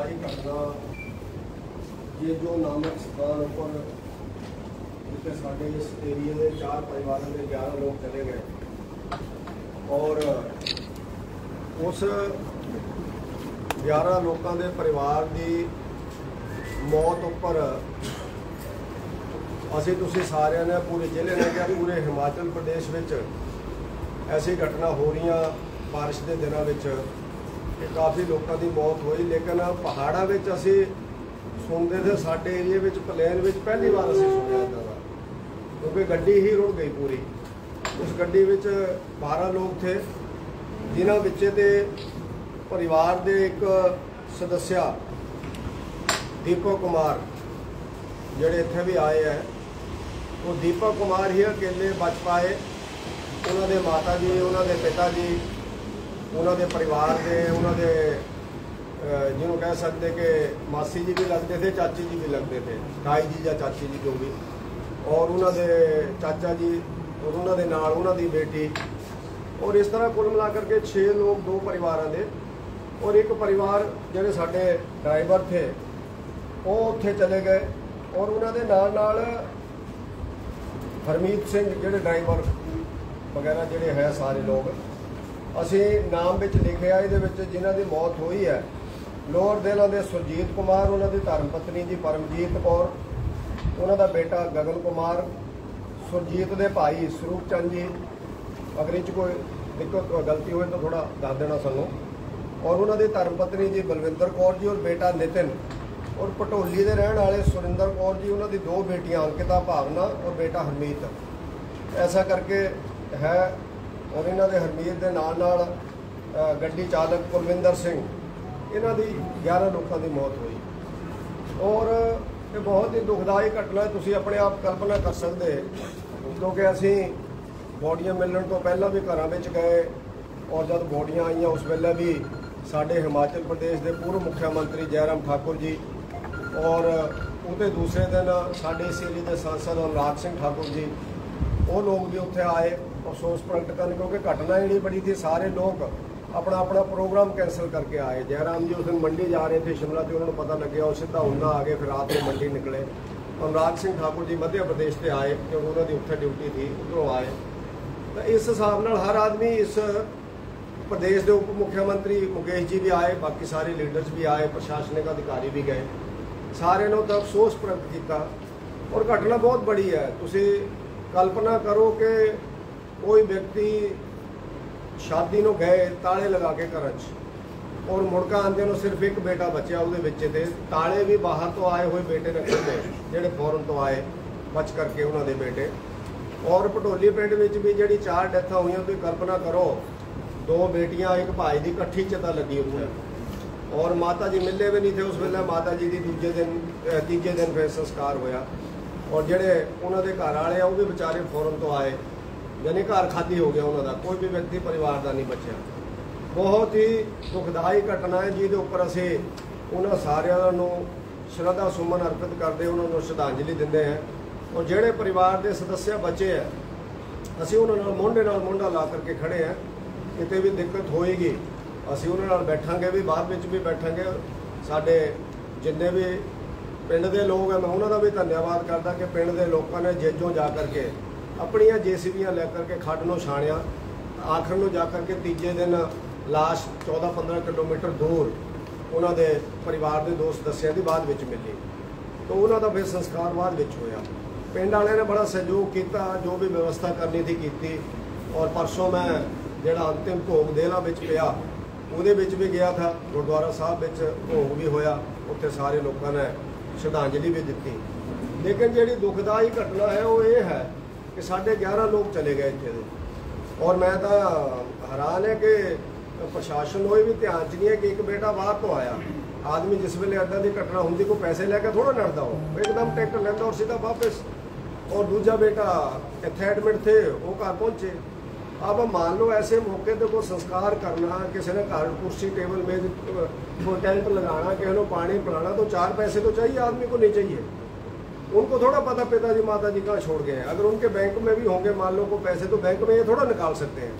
दुखदाई घटना ये जो नामक स्थान पर जिसे साढ़े इस एरिए में 4 परिवारों में 11 लोग चले गए और उस 11 लोगों के परिवार की मौत उपर असी तुसी सारिਆਂ ने पूरे जिले ने क्या पूरे हिमाचल प्रदेश में ऐसी घटना हो रही बारिश के दिनों में कि काफ़ी लोगों की मौत हुई, लेकिन पहाड़ों में असी सुनते थे साढ़े एरिए में प्लेन में पहली बार असी सुनिया इदा का, क्योंकि गड्डी ही रुड़ गई पूरी। उस गड्डी में 12 लोग थे जिन्हों बच्चे ते परिवार के एक सदस्य दीपक कुमार जोड़े इत्थे भी आए हैं, वो दीपक कुमार ही अकेले बच पाए। उन्होंने माता जी, उन्होंने पिता जी, उन्होंने परिवार के उन्होंने जिन्हों कह सकते कि मासी जी भी लगते थे, चाची जी भी लगते थे, ताई जी या चाची जी जो भी, और उन्होंने चाचा जी और उन्होंने नाल उन्होंने बेटी, और इस तरह कुल मिला करके 6 लोग 2 परिवारों के। और एक परिवार जोड़े साढ़े ड्राइवर थे वो उत्थे चले गए, और उन्होंने नाल हरमीत सिंह जोड़े ड्राइवर वगैरह जोड़े है सारे लोग असी नाम विच लिखिया ये जिन्हों की मौत हुई है। लोअर देला के सुरजीत कुमार, उन्होंनी धर्मपत्नी जी परमजीत कौर, उन्होंने बेटा गगन कुमार, सुरजीत के भाई स्वरूप चंद जी, अगर इस कोई दिक्कत गलती हुई तो थोड़ा दस देना सानू, और उन्होंने धर्मपत्नी जी बलविंदर कौर जी और बेटा नितिन, और भटोली के रहने वाले सुरिंदर कौर जी, उन्होंने 2 बेटियां अंकिता भावना और बेटा हरमीत। ऐसा करके है, और इन्हों के हरमीत के नाल गड्डी चालक कुलविंदर सिंह, इन्हों की 11 लोगों की मौत हुई। और ये बहुत ही दुखदाई घटना है, तुसीं अपने आप कल्पना कर सकते, क्योंकि असी बॉडियां मिलने तो पहला भी घर में गए, और जब बॉडियां आईयां उस वेले भी साढ़े हिमाचल प्रदेश के पूर्व मुख्यमंत्री जयराम ठाकुर जी, और उसके दूसरे दिन साढ़े इस एरिए के सांसद अनुराग सिंह ठाकुर जी, वो लोग भी उत्थे आए अफसोस प्रगट करने, क्योंकि घटना जी बड़ी थी। सारे लोग अपना अपना प्रोग्राम कैंसल करके आए। जयराम जी उस दिन मंडी जा रहे थे शिमला, तो उन्होंने पता लगे और सीधा उन्ना आ गए, फिर रात में मंडी निकले। अनुराग सिंह ठाकुर जी मध्य प्रदेश से आए, क्योंकि उन्होंने उत्थे ड्यूटी थी, उधरों आए। तो इस हिसाब नाल हर आदमी, इस प्रदेश के उप मुख्यमंत्री मुकेश जी भी आए, बाकी सारे लीडर्स भी आए, प्रशासनिक अधिकारी भी गए, सारे ने तो अफसोस प्रगट किया। और घटना बहुत बड़ी है। तुसी कल्पना करो कि कोई व्यक्ति शादी ਨੂੰ गए ताले लगा के घर और मुड़का आंदे ਨੂੰ सिर्फ एक बेटा बचा ਉਹਦੇ ਵਿੱਚ ਤੇ ताले भी बाहर तो आए हुए बेटे रखे थे ਜਿਹੜੇ फॉरन तो आए बच करके उन्होंने बेटे। और भटोली पिंड ਵਿੱਚ भी ਜਿਹੜੀ 4 ਡੈਥਾਂ ਹੋਈਆਂ, ਤੁਸੀਂ कल्पना करो 2 बेटियां एक भाई की इकट्ठी चिता लगी उत्थे, और माता जी मिले भी नहीं थे उस वेले। माता जी की तीजे दिन फिर संस्कार होया, और जेडे उन्होंने घर वाले आ वो भी बेचारे फॉरन तो आए, यानी घर खाली हो गया उन्होंने, कोई भी व्यक्ति परिवार का नहीं बचा। बहुत ही दुखदाई घटना है जिहदे उपर असीं उन्होंने सारिਆਂ श्रद्धा सुमन अर्पित करते, उन्होंने श्रद्धांजलि देंदे हैं। और जेडे परिवार के सदस्य बचे हैं असीं उन्होंने मोढे नाल मोढा ला करके खड़े हैं। किते भी दिक्कत होएगी असीं उन्हां नाल बैठांगे, भी बाद विच भी बैठांगे। साडे जिन्ने भी पिंड दे लोग हैं, मैं उन्हों का भी धन्यवाद करदा कि पिंड दे लोगों ने जेजों जा करके अपनियां JCBयां लै करके खड्ड नूं छाणिया, आखिर में जा करके तीजे दिन लाश 14-15 किलोमीटर दूर उन्होंने परिवार के 2 सदस्यों की बाद विच मिली, तो उन्हों का फिर संस्कार बाद विच होया। पिंड वाले ने बड़ा सहयोग किया, जो भी व्यवस्था करनी थी की। और परसों मैं जिहड़ा अंतिम भोग देहला विच पिया उहदे विच भी गया था, गुरुद्वारा साहब विच भोग भी होया, उत्थे सारे लोगों ने श्रद्धांजलि भी दी। लेकिन जिहड़ी दुखदाई घटना है वो ये है कि साढ़े 11 लोग चले गए इत्थे दे, और मैं तो हैरान है कि प्रशासन को भी ध्यान च नहीं है कि एक बेटा बाहर तो आया। आदमी जिस वेले इदां दी घटना होंदी कोई पैसे लैके थोड़ा लड़ता हो, एकदम टिकट लैंदा और सीधा वापस। और दूजा बेटा इत्थे एडमिट थे, वो घर पहुँचे। अब मान लो ऐसे मौके पर कोई संस्कार करना, किसी ने घर कुर्सी टेबल मेज कोई टेंट लगाना, किसी को पानी पिलाना, तो 4 पैसे तो चाहिए आदमी को, नहीं चाहिए। उनको थोड़ा पता पिताजी माता जी कहाँ छोड़ गए हैं। अगर उनके बैंक में भी होंगे मान लो को पैसे, तो बैंक में ये थोड़ा निकाल सकते हैं,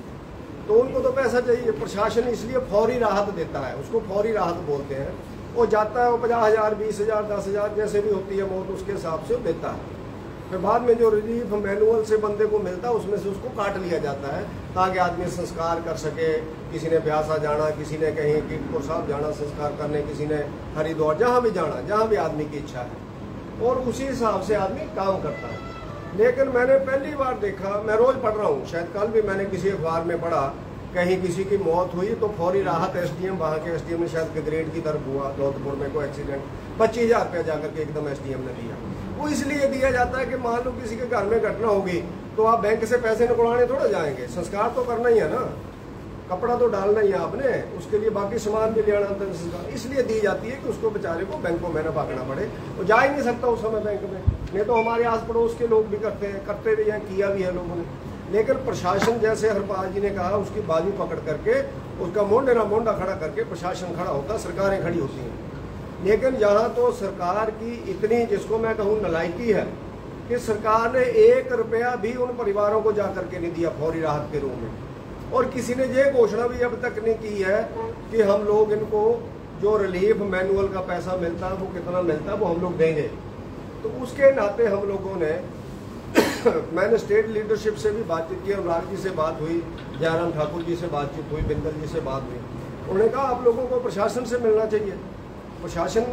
तो उनको तो पैसा चाहिए। प्रशासन इसलिए फौरी राहत देता है, उसको फौरी राहत बोलते हैं। वो जाता है, वो 50,000 20,000 10,000 जैसे भी होती है मौत, उसके हिसाब से देता है। फिर बाद में जो रिलीफ मैनुअल से बंदे को मिलता है उसमें से उसको काट लिया जाता है ताकि आदमी संस्कार कर सके। किसी ने ब्यासा जाना, किसी ने कहीं कीरतपुर साहब जाना संस्कार करने, किसी ने हरिद्वार, जहाँ भी जाना, जहाँ भी आदमी की इच्छा है, और उसी हिसाब से आदमी काम करता है। लेकिन मैंने पहली बार देखा, मैं रोज पढ़ रहा हूँ, शायद कल भी मैंने किसी अखबार में पढ़ा, कहीं किसी की मौत हुई तो फौरी राहत एसडीएम, वहाँ के एसडीएम ने शायद ग्रेड की तरफ हुआ दौलतपुर में कोई एक्सीडेंट, 25,000 रुपया जाकर के एकदम एसडीएम ने दिया। वो इसलिए दिया जाता है कि मान लो किसी के घर में घटना होगी तो आप बैंक से पैसे निकलवाने थोड़ा जाएंगे, संस्कार तो करना ही है ना, कपड़ा तो डालना ही है आपने, उसके लिए बाकी सामान भी ले आना, संस्कार इसलिए दी जाती है कि उसको बेचारे को बैंकों में न भागना पड़े। वो जा ही नहीं सकता उस समय बैंक में, नहीं तो हमारे आस पड़ोस के लोग भी करते हैं, करते भी हैं, किया भी है लोगों ने। लेकिन प्रशासन, जैसे हरपाल जी ने कहा, उसकी बाजू पकड़ करके उसका मोंडे ना मोंडा खड़ा करके प्रशासन खड़ा होता, सरकारें खड़ी होती हैं। लेकिन यहाँ तो सरकार की इतनी, जिसको मैं कहूँ नलायकी है, कि सरकार ने 1 रुपया भी उन परिवारों को जाकर के नहीं दिया फौरी राहत के रूप में। और किसी ने ये घोषणा भी अब तक नहीं की है कि हम लोग इनको जो रिलीफ मैनुअल का पैसा मिलता है वो कितना मिलता है वो हम लोग देंगे। तो उसके नाते हम लोगों ने मैंने स्टेट लीडरशिप से भी बातचीत की, अनुराग जी से बात हुई, जयराम ठाकुर जी से बातचीत हुई, बिंदल जी से बात हुई। उन्होंने कहा आप लोगों को प्रशासन से मिलना चाहिए, प्रशासन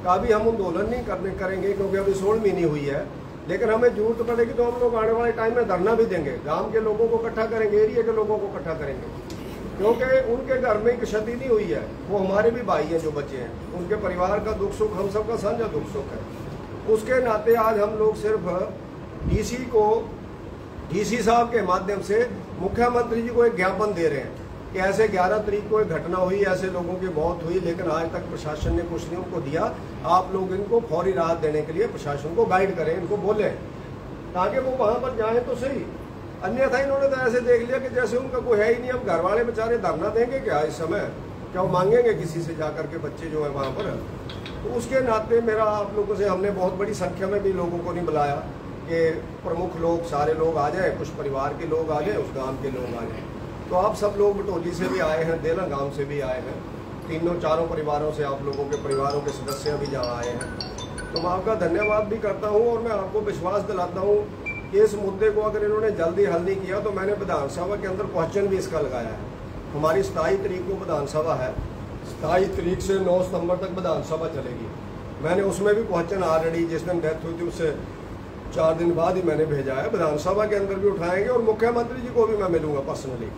का भी हम आंदोलन नहीं करेंगे क्योंकि अभी 16 महीने हुई है, लेकिन हमें जरूरत पड़ेगी तो हम लोग आने वाले टाइम में धरना भी देंगे, गांव के लोगों को इकट्ठा करेंगे, एरिया के लोगों को इकट्ठा करेंगे, क्योंकि उनके घर में क्षति नहीं हुई है, वो हमारे भी भाई हैं जो बच्चे हैं, उनके परिवार का दुख सुख हम सबका साझा दुख सुख है। उसके नाते आज हम लोग सिर्फ डीसी साहब के माध्यम से मुख्यमंत्री जी को एक ज्ञापन दे रहे हैं कि ऐसे 11 तारीख को एक घटना हुई, ऐसे लोगों की मौत हुई, लेकिन आज तक प्रशासन ने कुछ नहीं उनको दिया। आप लोग इनको फौरी राहत देने के लिए प्रशासन को गाइड करें, इनको बोलें ताकि वो वहां पर जाएं तो सही। अन्यथा इन्होंने तो ऐसे देख लिया कि जैसे उनका कोई है ही नहीं। अब घर वाले बेचारे धरना देंगे क्या इस समय, क्या वो मांगेंगे किसी से जाकर के, बच्चे जो है वहां पर। तो उसके नाते मेरा आप लोगों से, हमने बहुत बड़ी संख्या में भी लोगों को नहीं बुलाया कि प्रमुख लोग सारे लोग आ जाए, कुछ परिवार के लोग आ जाए, उस गांव के लोग आ जाए। तो आप सब लोग बटोली से भी आए हैं, देला गांव से भी आए हैं, तीनों चारों परिवारों से आप लोगों के परिवारों के सदस्य भी जहाँ आए हैं, तो मैं आपका धन्यवाद भी करता हूँ। और मैं आपको विश्वास दिलाता हूँ कि इस मुद्दे को अगर इन्होंने जल्दी हल नहीं किया तो मैंने विधानसभा के अंदर क्वेश्चन भी इसका लगाया है। हमारी 27 तारीख को विधानसभा है, 27 तारीख से 9 सितंबर तक विधानसभा चलेगी। मैंने उसमें भी क्वेश्चन ऑलरेडी, जिस दिन डेथ हुई थी उससे 4 दिन बाद ही मैंने भेजा है, विधानसभा के अंदर भी उठाएंगे और मुख्यमंत्री जी को भी मैं मिलूंगा पर्सनली,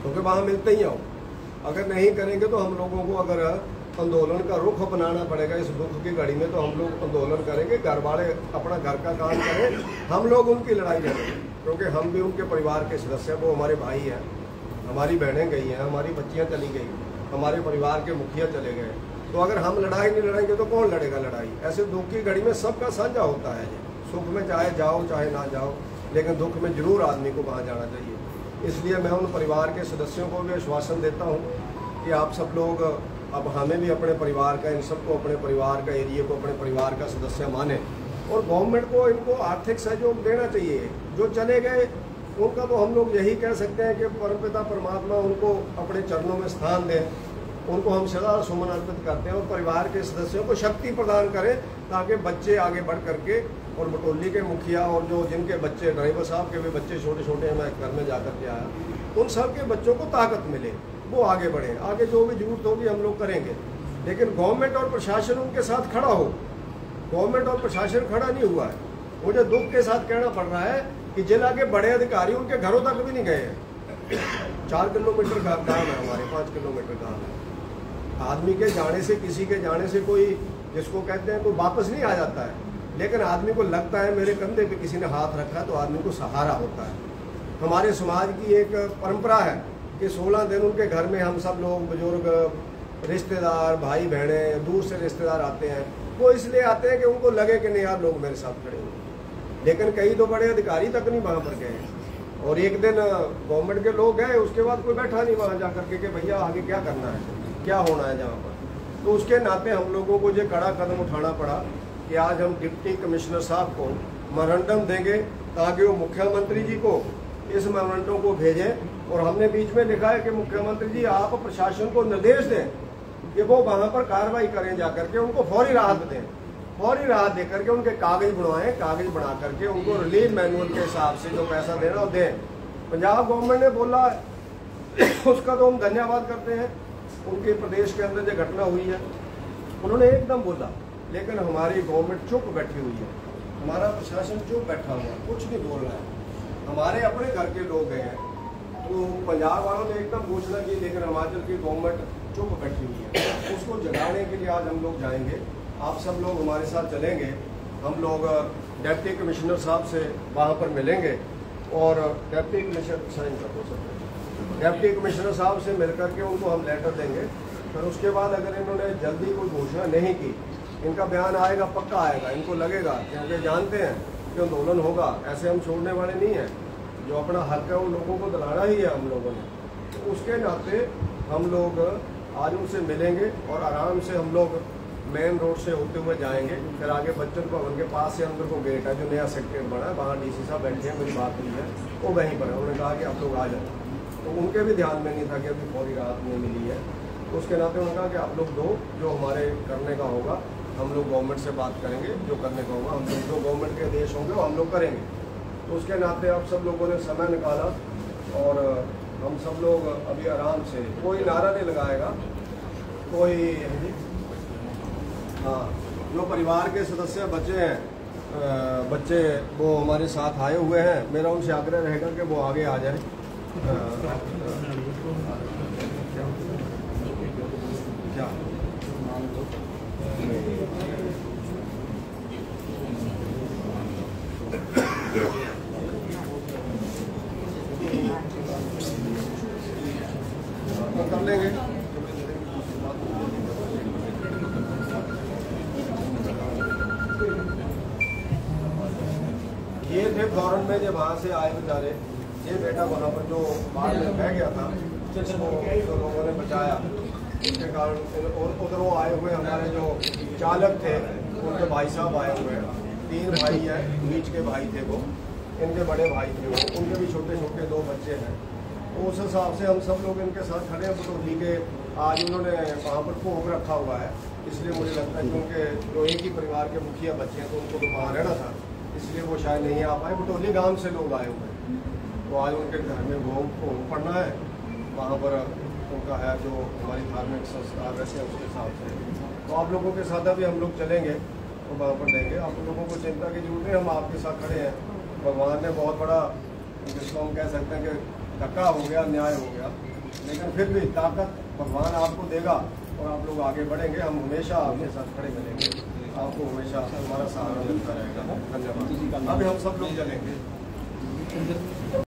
क्योंकि वहाँ मिलते ही आओ। अगर नहीं करेंगे तो हम लोगों को अगर आंदोलन का रुख अपनाना पड़ेगा इस दुख की घड़ी में, तो हम लोग आंदोलन करेंगे। घर वाले अपना घर का काम करें, हम लोग उनकी लड़ाई लड़ेंगे, क्योंकि हम भी उनके परिवार के सदस्य, वो हमारे भाई हैं, हमारी बहनें गई हैं, हमारी बच्चियाँ चली गई, हमारे परिवार के मुखिया चले गए। तो अगर हम लड़ाई नहीं लड़ेंगे तो कौन लड़ेगा लड़ाई। ऐसे दुख की घड़ी में सबका साझा होता है, सुख में चाहे जाओ चाहे ना जाओ, लेकिन दुख में जरूर आदमी को वहाँ जाना चाहिए। इसलिए मैं उन परिवार के सदस्यों को भी आश्वासन देता हूँ कि आप सब लोग, अब हमें भी अपने परिवार का, इन सबको अपने परिवार का, एरिया को अपने परिवार का सदस्य माने, और गवर्नमेंट को इनको आर्थिक सहयोग देना चाहिए। जो चले गए उनका तो हम लोग यही कह सकते हैं कि परमपिता परमात्मा उनको अपने चरणों में स्थान दें, उनको हम सदा सुमन अर्पित करते हैं, और परिवार के सदस्यों को शक्ति प्रदान करें ताकि बच्चे आगे बढ़ करके, और बटोली के मुखिया और जो जिनके बच्चे, ड्राइवर साहब के भी बच्चे छोटे छोटे हैं, मैं घर में जाकर के आया, उन सब के बच्चों को ताकत मिले, वो आगे बढ़े। आगे जो भी जरूरत होगी हम लोग करेंगे, लेकिन गवर्नमेंट और प्रशासन उनके साथ खड़ा हो। गवर्नमेंट और प्रशासन खड़ा नहीं हुआ है। मुझे दुख के साथ कहना पड़ रहा है कि जिला के बड़े अधिकारी उनके घरों तक भी नहीं गए हैं। 4 किलोमीटर गाँव है हमारे, 5 किलोमीटर गाँव है। आदमी के जाने से, किसी के जाने से कोई, जिसको कहते हैं, कोई वापस नहीं आ जाता है, लेकिन आदमी को लगता है मेरे कंधे पे किसी ने हाथ रखा है तो आदमी को सहारा होता है। हमारे समाज की एक परंपरा है कि 16 दिन उनके घर में हम सब लोग, बुजुर्ग, रिश्तेदार, भाई बहने, दूर से रिश्तेदार आते हैं। वो इसलिए आते हैं कि उनको लगे कि नहीं यार लोग मेरे साथ खड़े हुए। लेकिन कई तो बड़े अधिकारी तक नहीं वहाँ पर गए, और एक दिन गवर्नमेंट के लोग गए, उसके बाद कोई बैठा नहीं वहाँ जाकर के कि भैया आगे क्या करना है, क्या होना है जहाँ पर। तो उसके नाते हम लोगों को जो कड़ा कदम उठाना पड़ा कि आज हम डिप्टी कमिश्नर साहब को मेमोरेंडम देंगे ताकि वो मुख्यमंत्री जी को इस मेमोरेंडम को भेजें। और हमने बीच में लिखा है कि मुख्यमंत्री जी आप प्रशासन को निर्देश दें कि वो वहां पर कार्रवाई करें, जाकर के उनको फौरी राहत दें, फौरी राहत दे करके उनके कागज बनवाएं, कागज बना करके उनको रिलीफ मैनुअल के हिसाब से जो पैसा देना वो दें। पंजाब गवर्नमेंट ने बोला उसका तो हम धन्यवाद करते हैं। उनके प्रदेश के अंदर जो घटना हुई है उन्होंने एकदम बोला, लेकिन हमारी गवर्नमेंट चुप बैठी हुई है, हमारा प्रशासन चुप बैठा हुआ है, कुछ नहीं बोल रहा है। हमारे अपने घर के लोग गए हैं तो पंजाब वालों ने एकदम घोषणा की, लेकिन हिमाचल की गवर्नमेंट चुप बैठी हुई है। उसको जगाने के लिए आज हम लोग जाएंगे, आप सब लोग हमारे साथ चलेंगे। हम लोग डिप्टी कमिश्नर साहब से वहाँ पर मिलेंगे और डिप्टी कमिश्नर साइन कर दो सकते, डिप्टी कमिश्नर साहब से मिल करके उनको हम लेटर देंगे। फिर उसके बाद अगर इन्होंने जल्दी कोई घोषणा नहीं की, इनका बयान आएगा, पक्का आएगा, इनको लगेगा, क्योंकि जानते हैं कि आंदोलन होगा, ऐसे हम छोड़ने वाले नहीं हैं। जो अपना हक है वो लोगों को दिलाना ही है हम लोगों ने। तो उसके नाते हम लोग आज उनसे मिलेंगे और आराम से हम लोग मेन रोड से होते हुए जाएंगे। फिर आगे बच्चन भवन के पास से अंदर को गेट है, जो नया सेक्रेटरी बना है, वहाँ डीसी साहब बैठे हैं, मेरी बात हुई है, वो वहीं पर है। उन्होंने कहा कि आप लोग आ जाए, तो उनके भी ध्यान में नहीं था कि अभी फौरी राहत नहीं मिली है। तो उसके नाते उन्होंने कहा कि आप लोग दो, जो हमारे करने का होगा हम लोग गवर्नमेंट से बात करेंगे, जो करने का होगा हम लोग, जो गवर्नमेंट के आदेश होंगे वो हम लोग करेंगे। तो उसके नाते आप सब लोगों ने समय निकाला और हम सब लोग अभी आराम से, कोई नारा नहीं लगाएगा, कोई, हाँ, जो परिवार के सदस्य बचे हैं, बच्चे वो हमारे साथ आए हुए हैं, मेरा उनसे आग्रह रहेगा कि वो आगे आ जाए। क्या कर लेंगे। ये थे फौरन में जब वहाँ से आए बेचारे, ये बेटा वहाँ पर जो बाढ़ में बह गया था, जिसको तो लोगों ने बचाया, उसके कारण उधर वो आए हुए हमारे जो चालक थे उनके भाई साहब आए हुए हैं। 3 भाई हैं, बीच के भाई थे वो, इनके बड़े भाई थे वो, उनके भी छोटे छोटे 2 बच्चे हैं। तो उस हिसाब से हम सब लोग इनके साथ खड़े हैं। बटोली के आज उन्होंने वहाँ पर भोग रखा हुआ है, इसलिए मुझे लगता है कि उनके जो एक ही परिवार के मुखिया बच्चे हैं, तो उनको तो वहाँ रहना था, इसलिए वो शायद नहीं आ पाए। बटोली गांव से लोग आए हुए हैं, तो आज उनके घर में भोग पड़ना है, वहाँ पर उनका है जो हमारी धार्मिक संस्कार वैसे है उसके हिसाब से। तो आप लोगों के साथ अभी हम लोग चलेंगे तो वहाँ पर देंगे। आप लोगों को चिंता की जरूरत है, हम आपके साथ खड़े हैं। भगवान ने बहुत बड़ा, जिसको हम कह सकते हैं कि धक्का हो गया, न्याय हो गया, लेकिन फिर भी ताकत भगवान आपको देगा और आप लोग आगे बढ़ेंगे। हम हमेशा आपके साथ खड़े मिलेंगे, आपको हमेशा हमारा सहारा मिलता रहेगा। धन्यवाद। अभी हम सब लोग चलेंगे।